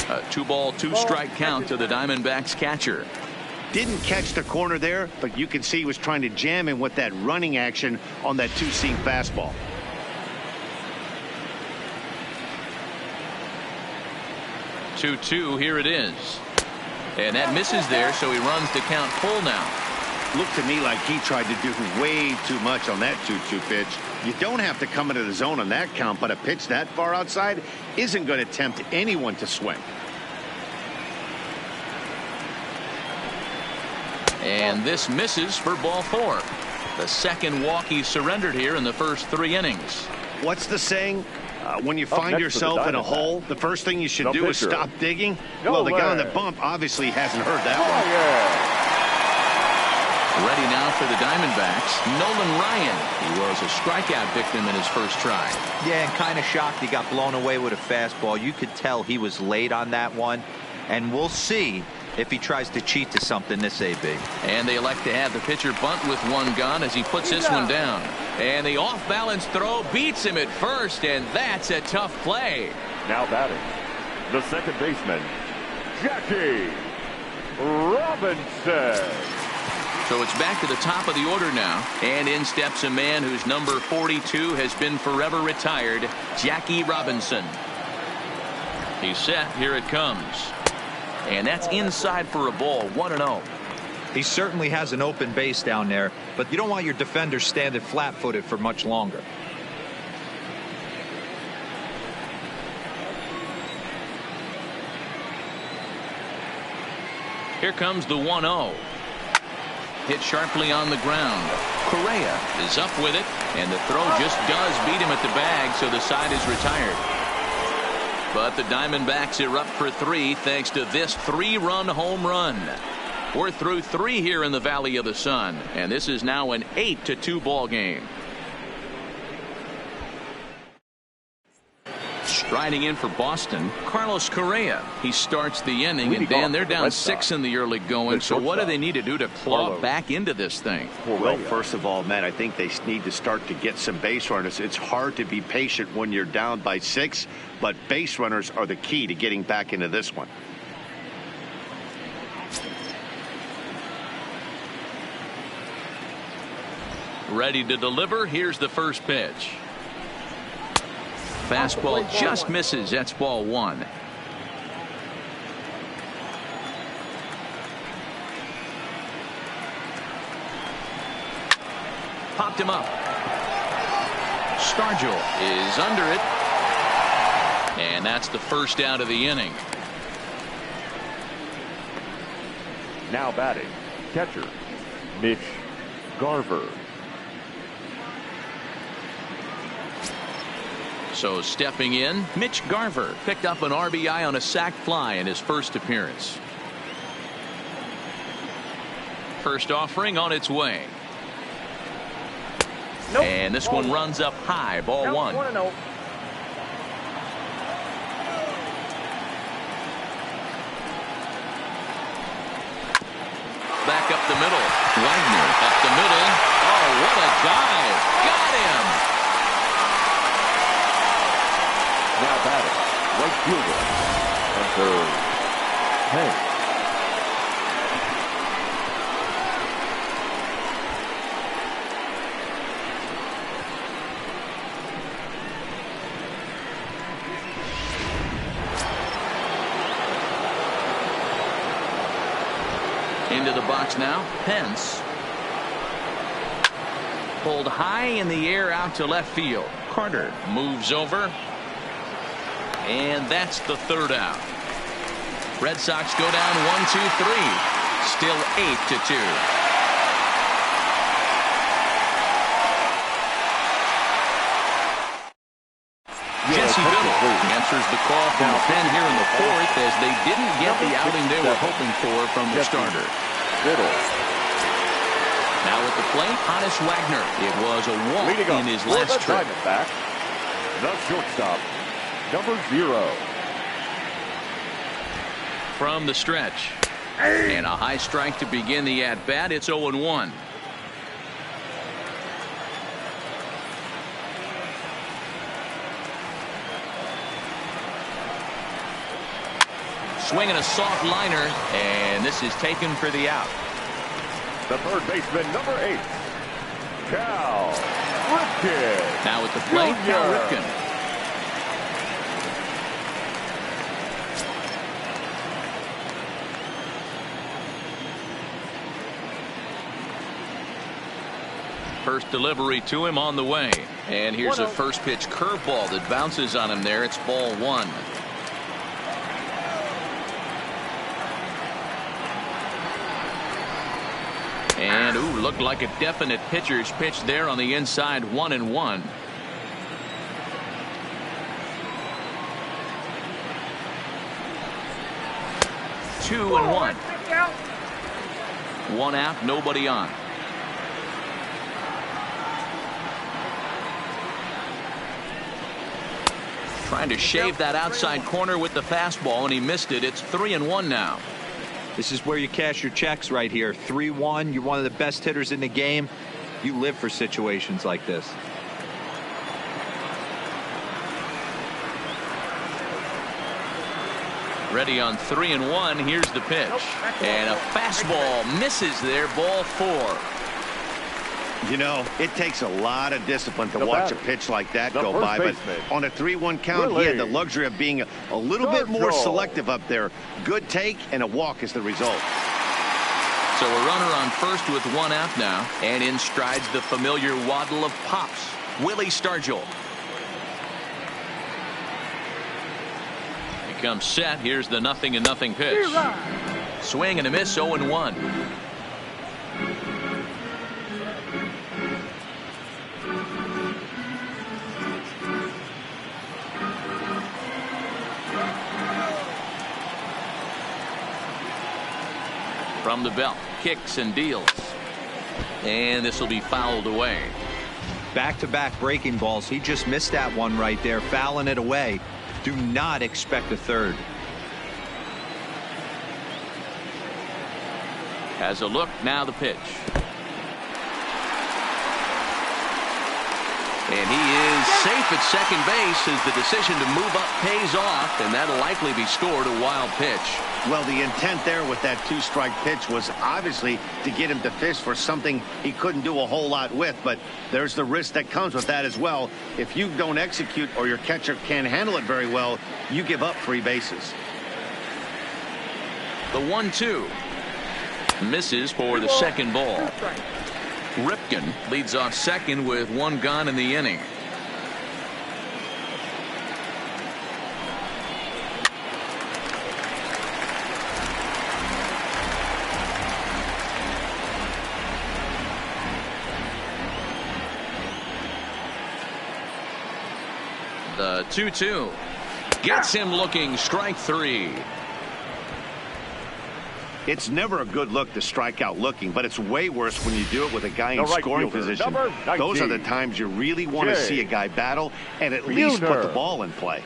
A 2-ball, 2-strike count to the Diamondbacks catcher. Didn't catch the corner there, but you can see he was trying to jam him with that running action on that two-seam fastball. Two, here it is. And that misses there, so he runs to count full now. Looked to me like he tried to do way too much on that 2-2 pitch. You don't have to come into the zone on that count, but a pitch that far outside isn't going to tempt anyone to swing. And this misses for ball 4. The second walk he surrendered here in the first 3 innings. What's the saying? When you find yourself in a hole, the first thing you should do is stop digging. Well, the guy on the bump obviously hasn't heard that one. Ready now for the Diamondbacks, Nolan Ryan. He was a strikeout victim in his first try. Yeah, and kind of shocked he got blown away with a fastball. You could tell he was late on that one. And we'll see if he tries to cheat to something this AB. And they elect to have the pitcher bunt with 1 gone as he puts this one down. And the off-balance throw beats him at first, and that's a tough play. Now batting, the second baseman, Jackie Robinson. So it's back to the top of the order now. And in steps a man whose number 42 has been forever retired, Jackie Robinson. He's set. Here it comes. And that's inside for a ball. 1-0. He certainly has an open base down there, but you don't want your defender standing flat-footed for much longer. Here comes the 1-0. Hit sharply on the ground. Correa is up with it, and the throw just does beat him at the bag, so the side is retired. But the Diamondbacks erupt for 3 thanks to this 3-run home run. We're through 3 here in the Valley of the Sun, and this is now an 8-2 ball game. Striding in for Boston, Carlos Correa. He starts the inning, and Dan, they're down 6 in the early going, so what do they need to do to claw back into this thing? Well, first of all, Matt, I think they need to start to get some base runners. It's hard to be patient when you're down by 6, but base runners are the key to getting back into this one. Ready to deliver. Here's the first pitch. Fastball just misses. That's ball 1. Popped him up. Stargell is under it. And that's the first out of the inning. Now batting, catcher, Mitch Garver. So stepping in, Mitch Garver picked up an RBI on a sac fly in his first appearance. First offering on its way. Nope. And this one runs up high, ball 1. Back up the middle. Wagner up the middle. Oh, what a dive. Got him. Now batting, right fielder, number 10. Into the box now, Pence. Pulled high in the air out to left field. Carter moves over. And that's the third out. Red Sox go down 1-2-3. Still 8-2. Jesse Biddle answers the call from the pen here in the 4th as they didn't get the outing they were hoping for from the starter. Now at the plate, Honus Wagner. It was a walk in his last trip. The shortstop, number 0. From the stretch. And a high strike to begin the at-bat. It's 0-1. Swinging a soft liner, and this is taken for the out. The third baseman, number 8, Cal Ripken. Now at the plate, Cal Ripken. First delivery to him on the way. And here's a first pitch curveball that bounces on him there. It's ball 1. And ooh, looked like a definite pitcher's pitch there on the inside. 1-1. Two and one. One out, nobody on. Trying to shave that outside corner with the fastball, and he missed it. It's 3-1 now. This is where you cash your checks right here. 3-1. You're one of the best hitters in the game. You live for situations like this. Ready on 3-1. Here's the pitch. And a fastball misses there. Ball 4. You know, it takes a lot of discipline to watch a pitch like that go by, but on a 3-1 count, he had the luxury of being a little bit more selective up there. Good take, and a walk is the result. So a runner on first with 1 out now, and in strides the familiar waddle of pops, Willie Stargell. He comes set. Here's the 0-0 pitch. Swing and a miss, 0-1. From the belt, kicks and deals. And this will be fouled away. Back-to-back breaking balls. He just missed that one right there, fouling it away. Do not expect a third. Has a look, now the pitch. And he is safe at second base as the decision to move up pays off, and that'll likely be scored a wild pitch. Well, the intent there with that 2-strike pitch was obviously to get him to fish for something he couldn't do a whole lot with, but there's the risk that comes with that as well. If you don't execute or your catcher can't handle it very well, you give up 3 bases. The 1-2 misses for the second ball. Ripken leads off second with 1 gone in the inning. The 2-2 gets him looking, strike 3. It's never a good look to strike out looking, but it's way worse when you do it with a guy in scoring position. Those are the times you really want to see a guy battle and at least put the ball in play.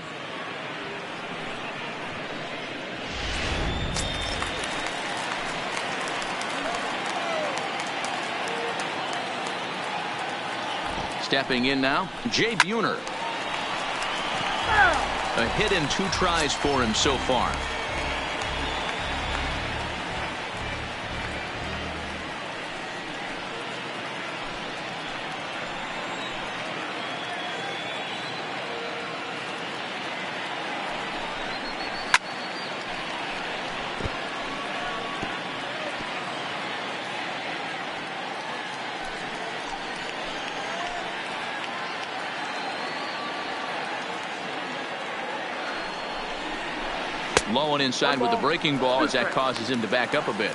Stepping in now, Jay Buhner. A hit in 2 tries for him so far. Low and inside with the breaking ball as that causes him to back up a bit.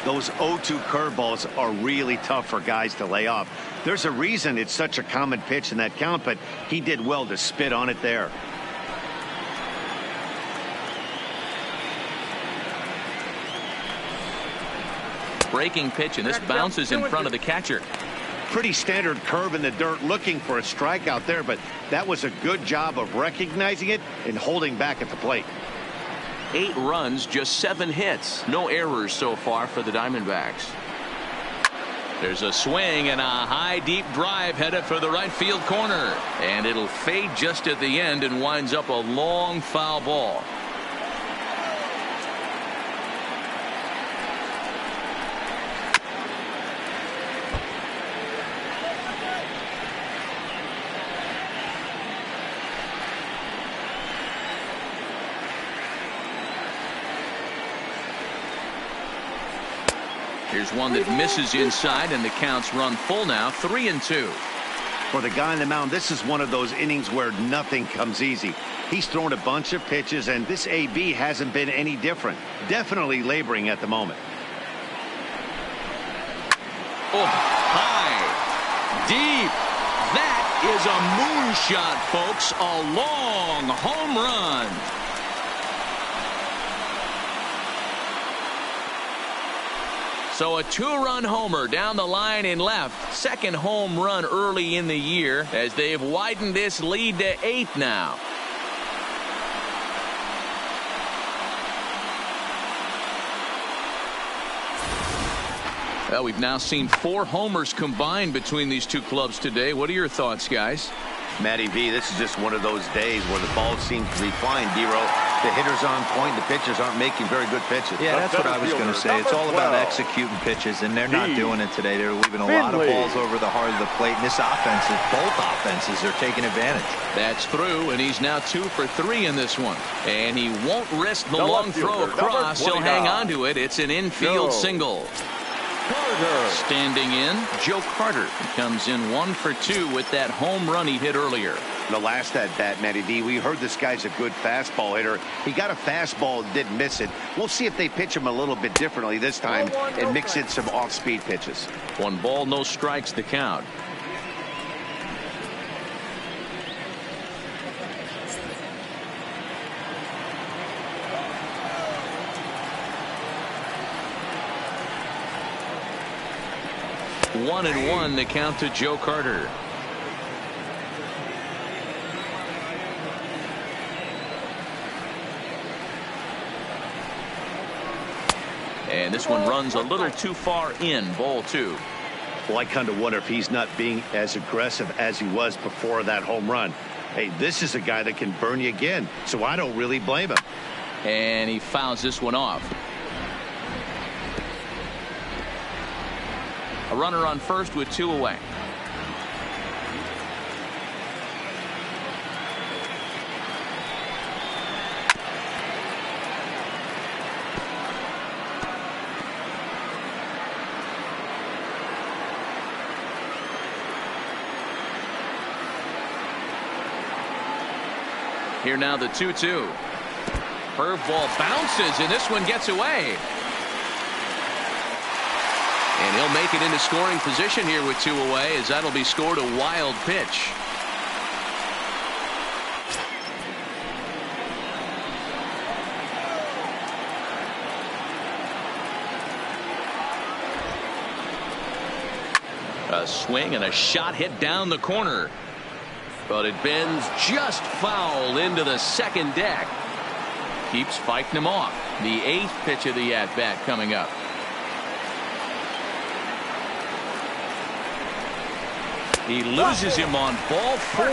Those 0-2 curveballs are really tough for guys to lay off. There's a reason it's such a common pitch in that count, but he did well to spit on it there. Breaking pitch, and this bounces in front of the catcher. Pretty standard curve in the dirt, looking for a strikeout there, but that was a good job of recognizing it and holding back at the plate. 8 runs, just 7 hits. No errors so far for the Diamondbacks. There's a swing and a high deep drive headed for the right field corner, and it'll fade just at the end and winds up a long foul ball. Here's one that misses inside, and the count's run full now, 3-2. For the guy on the mound, this is one of those innings where nothing comes easy. He's thrown a bunch of pitches, and this AB hasn't been any different. Definitely laboring at the moment. Oh, high, deep. That is a moonshot, folks. A long home run. So a 2-run homer down the line in left. Second home run early in the year as they've widened this lead to 8 now. Well, we've now seen 4 homers combined between these two clubs today. What are your thoughts, guys? Matty V, this is just one of those days where the ball seems to be flying, D-Row. The hitter's on point. The pitchers aren't making very good pitches. Yeah, that's what I was going to say. It's all about executing pitches, and they're not doing it today. They're leaving a lot of balls over the heart of the plate, and this offense, both offenses are taking advantage. That's through, and he's now 2 for 3 in this one. And he won't risk the long throw across. He'll hang on to it. It's an infield single. Standing in, Joe Carter. He comes in 1 for 2 with that home run he hit earlier. The last at bat, Matty D, we heard this guy's a good fastball hitter. He got a fastball and didn't miss it. We'll see if they pitch him a little bit differently this time and mix in some off-speed pitches. 1 ball, no strikes, the count. One and 1, the count to Joe Carter. And this one runs a little too far in, ball 2. Well, I kind of wonder if he's not being as aggressive as he was before that home run. Hey, this is a guy that can burn you again, so I don't really blame him. And he fouls this one off. A runner on first with 2 away. Here now the 2-2. Curveball bounces, and this one gets away. And he'll make it into scoring position here with 2 away, as that'll be scored a wild pitch. A swing and a shot hit down the corner. But it bends just foul into the second deck. Keeps fighting him off. The 8th pitch of the at-bat coming up. He loses him on ball 4.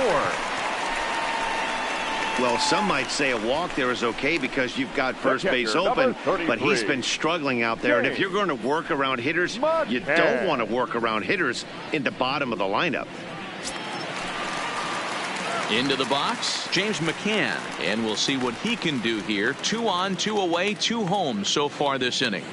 Well, some might say a walk there is okay because you've got first base open, but he's been struggling out there. And if you're going to work around hitters, you don't want to work around hitters in the bottom of the lineup. Into the box, James McCann, and we'll see what he can do here. 2 on, 2 away, 2 home so far this inning.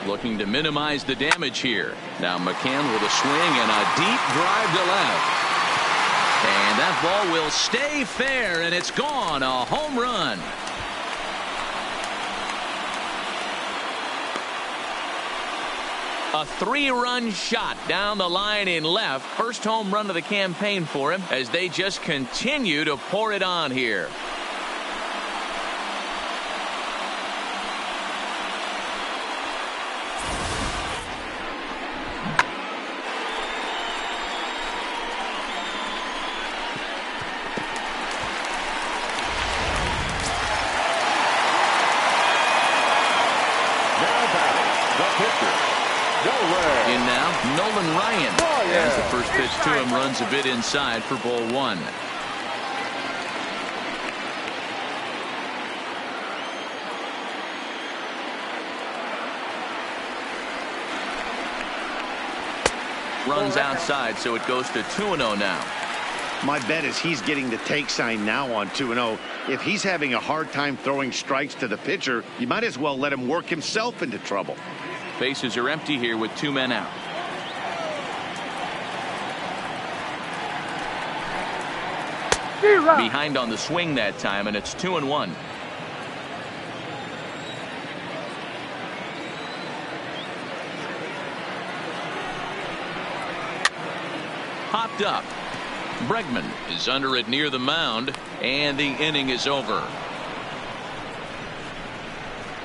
Looking to minimize the damage here. Now McCann with a swing and a deep drive to left. And that ball will stay fair, and it's gone. A home run. A 3-run shot down the line in left. First home run of the campaign for him as they just continue to pour it on here. In now, Nolan Ryan. As the first pitch to him runs a bit inside for ball 1. Runs outside, so it goes to 2-0 now. My bet is he's getting the take sign now on 2-0. If he's having a hard time throwing strikes to the pitcher, you might as well let him work himself into trouble. Bases are empty here with 2 men out. Behind on the swing that time, and it's 2-1. Popped up. Bregman is under it near the mound, and the inning is over.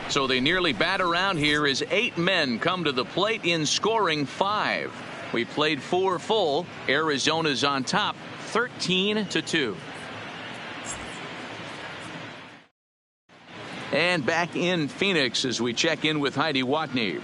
So they nearly bat around here as 8 men come to the plate in scoring 5. We played 4 full. Arizona's on top 13-2. And back in Phoenix as we check in with Heidi Watney.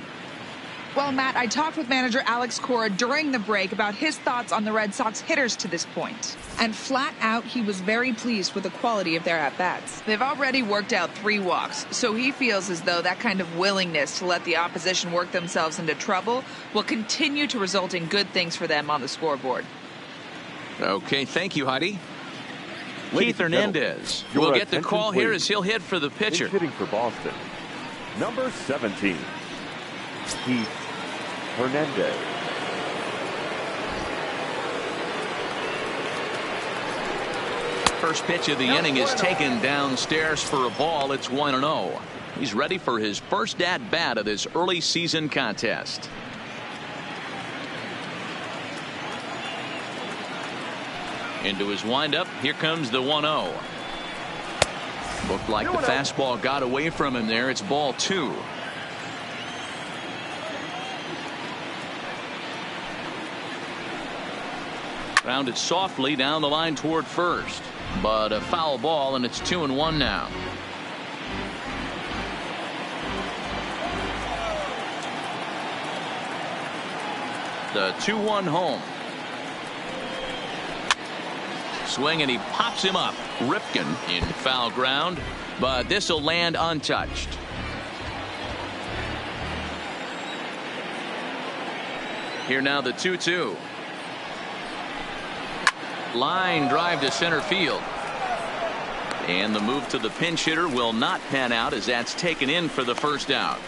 Well, Matt, I talked with manager Alex Cora during the break about his thoughts on the Red Sox hitters to this point. And flat out, he was very pleased with the quality of their at-bats. They've already worked out 3 walks, so he feels as though that kind of willingness to let the opposition work themselves into trouble will continue to result in good things for them on the scoreboard. Okay, thank you, Heidi. Keith Hernandez will get the call here as he'll hit for the pitcher. Hitting for Boston, number 17, Keith Hernandez. First pitch of the inning is taken downstairs for a ball. It's 1-0. He's ready for his first at bat of this early season contest. Into his windup. Here comes the 1-0. Looked like the fastball got away from him there. It's ball 2. Rounded softly down the line toward first, but a foul ball, and it's 2-1 now. The 2-1 home. Swing, and he pops him up. Ripken in foul ground, but this will land untouched. Here now the 2-2. Line drive to center field. And the move to the pinch hitter will not pan out as that's taken in for the first out.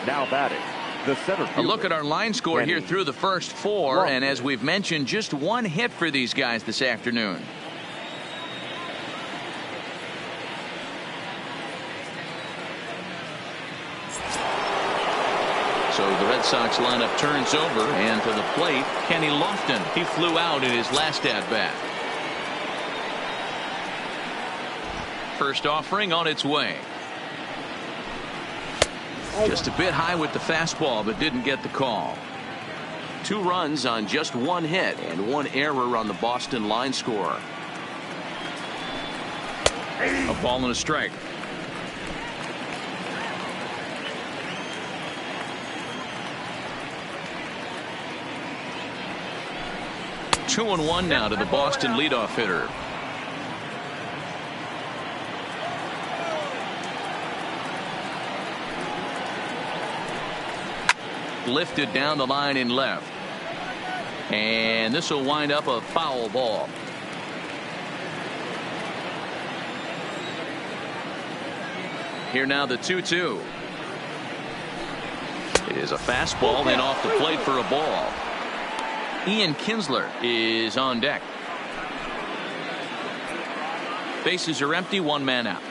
Now batting, the center fielder. A look at our line score here through the first 4, and as we've mentioned, just 1 hit for these guys this afternoon. So the Red Sox lineup turns over, and to the plate, Kenny Lofton. He flew out in his last at-bat. First offering on its way. Just a bit high with the fastball, but didn't get the call. 2 runs on just 1 hit and 1 error on the Boston line score. A ball and a strike. Two and 1 now to the Boston leadoff hitter. Lifted down the line in left, and this will wind up a foul ball. Here now the 2-2. It is a fastball and off the plate for a ball. Ian Kinsler is on deck. Bases are empty, 1 man out.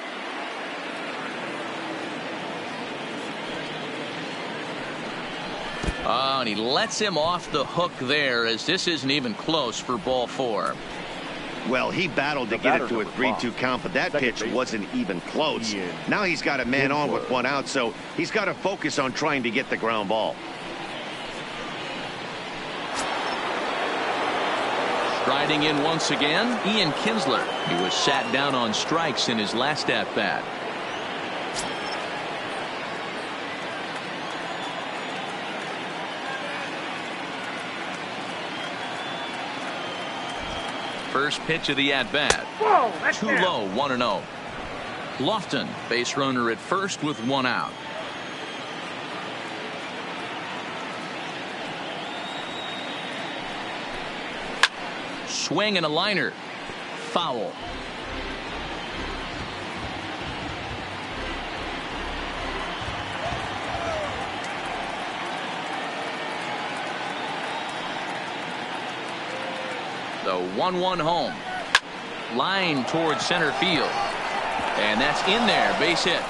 Oh, and he lets him off the hook there, as this isn't even close for ball 4. Well, he battled to get it to a 3-2 count, but that pitch wasn't even close. Now he's got a man on with 1 out, so he's got to focus on trying to get the ground ball. Striding in once again, Ian Kinsler. He was sat down on strikes in his last at-bat. First pitch of the at-bat. Too low, 1-0. Lofton, base runner at first with 1 out. swing and a liner. Foul. The 1-1 home. Line towards center field. And that's in there. Base hit.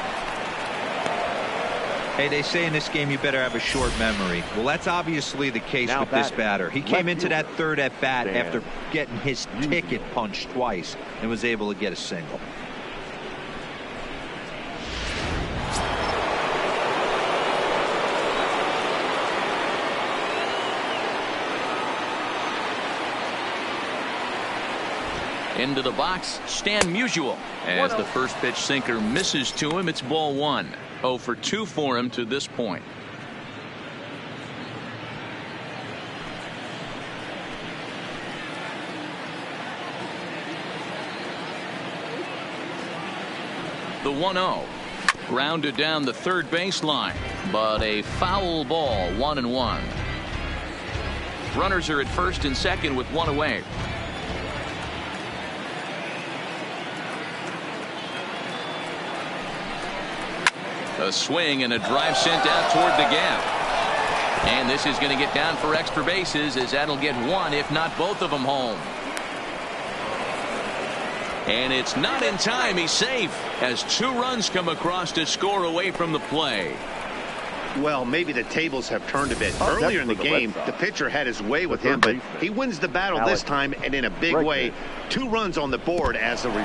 Hey, they say in this game you better have a short memory. Well, that's obviously the case with this batter. He came into that third at bat after getting his ticket punched twice and was able to get a single. Into the box, Stan Musial. As the first pitch sinker misses to him, it's ball 1. 0 for 2 for him to this point. The 1-0. Grounded down the third baseline, but a foul ball. 1-1. Runners are at first and second with one away. A swing and a drive sent out toward the gap. And this is going to get down for extra bases, as that'll get one, if not both of them, home. And it's not in time. He's safe as 2 runs come across to score away from the play. Well, maybe the tables have turned a bit. Earlier in the game, the pitcher had his way with him, but he wins the battle this time, and in a big way. 2 runs on the board as a result.